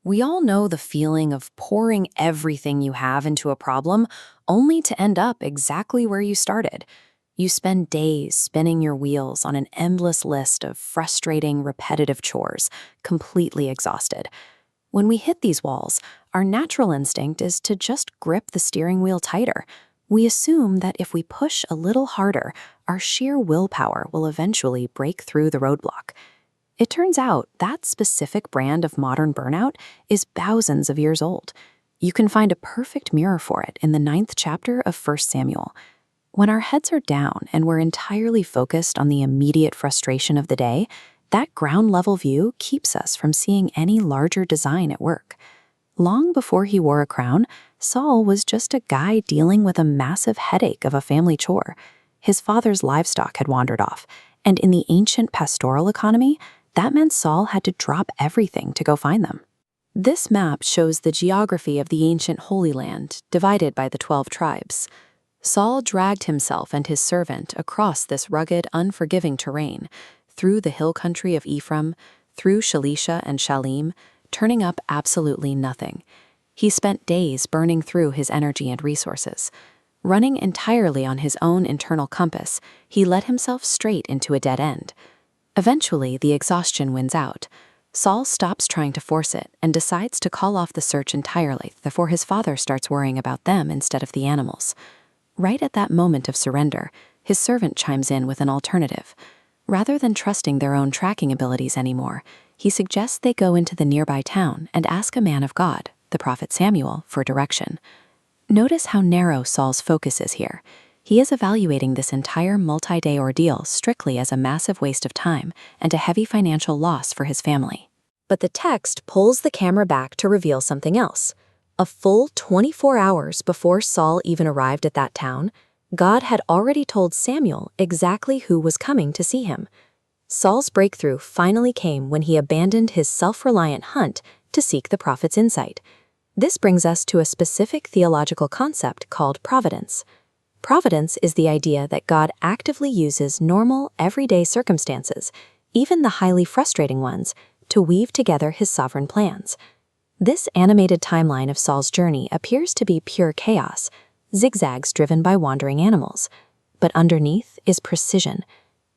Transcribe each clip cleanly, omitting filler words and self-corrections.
We all know the feeling of pouring everything you have into a problem only to end up exactly where you started. You spend days spinning your wheels on an endless list of frustrating, repetitive chores, completely exhausted. When we hit these walls, our natural instinct is to just grip the steering wheel tighter. We assume that if we push a little harder, our sheer willpower will eventually break through the roadblock. It turns out that specific brand of modern burnout is thousands of years old. You can find a perfect mirror for it in the 9th chapter of 1 Samuel. When our heads are down and we're entirely focused on the immediate frustration of the day, that ground-level view keeps us from seeing any larger design at work. Long before he wore a crown, Saul was just a guy dealing with a massive headache of a family chore. His father's livestock had wandered off, and in the ancient pastoral economy, that meant Saul had to drop everything to go find them. This map shows the geography of the ancient Holy Land, divided by the 12 tribes. Saul dragged himself and his servant across this rugged, unforgiving terrain, through the hill country of Ephraim, through Shalisha and Shalim, turning up absolutely nothing. He spent days burning through his energy and resources. Running entirely on his own internal compass, he led himself straight into a dead end. Eventually, the exhaustion wins out. Saul stops trying to force it and decides to call off the search entirely before his father starts worrying about them instead of the animals. Right at that moment of surrender, his servant chimes in with an alternative. Rather than trusting their own tracking abilities anymore, he suggests they go into the nearby town and ask a man of God, the prophet Samuel, for direction. Notice how narrow Saul's focus is here. He is evaluating this entire multi-day ordeal strictly as a massive waste of time and a heavy financial loss for his family. But the text pulls the camera back to reveal something else. A full 24 hours before Saul even arrived at that town, God had already told Samuel exactly who was coming to see him. Saul's breakthrough finally came when he abandoned his self-reliant hunt to seek the prophet's insight. This brings us to a specific theological concept called providence. Providence is the idea that God actively uses normal, everyday circumstances, even the highly frustrating ones, to weave together his sovereign plans. This animated timeline of Saul's journey appears to be pure chaos, zigzags driven by wandering animals. But underneath is precision.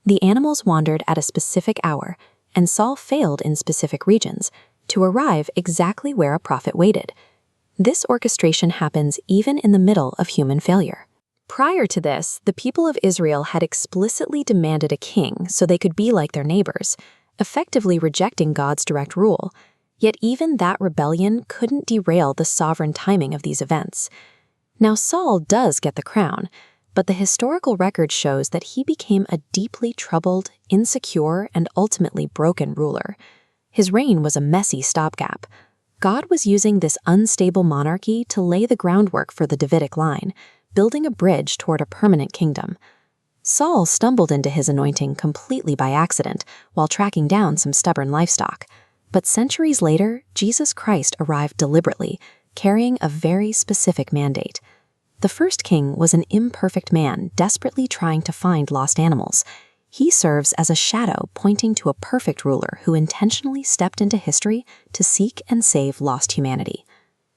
The animals wandered at a specific hour, and Saul failed in specific regions, to arrive exactly where a prophet waited. This orchestration happens even in the middle of human failure. Prior to this, the people of Israel had explicitly demanded a king so they could be like their neighbors, effectively rejecting God's direct rule. Yet even that rebellion couldn't derail the sovereign timing of these events. Now Saul does get the crown, but the historical record shows that he became a deeply troubled, insecure, and ultimately broken ruler. His reign was a messy stopgap. God was using this unstable monarchy to lay the groundwork for the Davidic line, building a bridge toward a permanent kingdom. Saul stumbled into his anointing completely by accident while tracking down some stubborn livestock. But centuries later, Jesus Christ arrived deliberately, carrying a very specific mandate. The first king was an imperfect man desperately trying to find lost animals. He serves as a shadow pointing to a perfect ruler who intentionally stepped into history to seek and save lost humanity.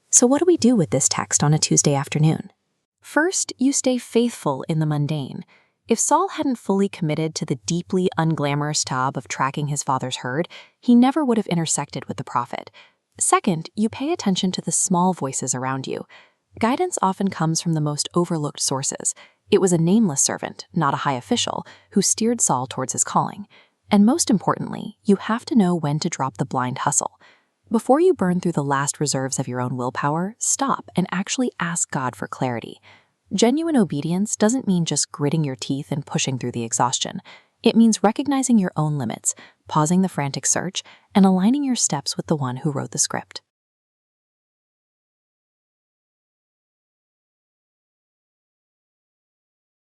So what do we do with this text on a Tuesday afternoon? First, you stay faithful in the mundane. If Saul hadn't fully committed to the deeply unglamorous job of tracking his father's herd, he never would have intersected with the prophet. Second, you pay attention to the small voices around you. Guidance often comes from the most overlooked sources. It was a nameless servant, not a high official, who steered Saul towards his calling. And most importantly, you have to know when to drop the blind hustle. Before you burn through the last reserves of your own willpower, stop and actually ask God for clarity. Genuine obedience doesn't mean just gritting your teeth and pushing through the exhaustion. It means recognizing your own limits, pausing the frantic search, and aligning your steps with the one who wrote the script.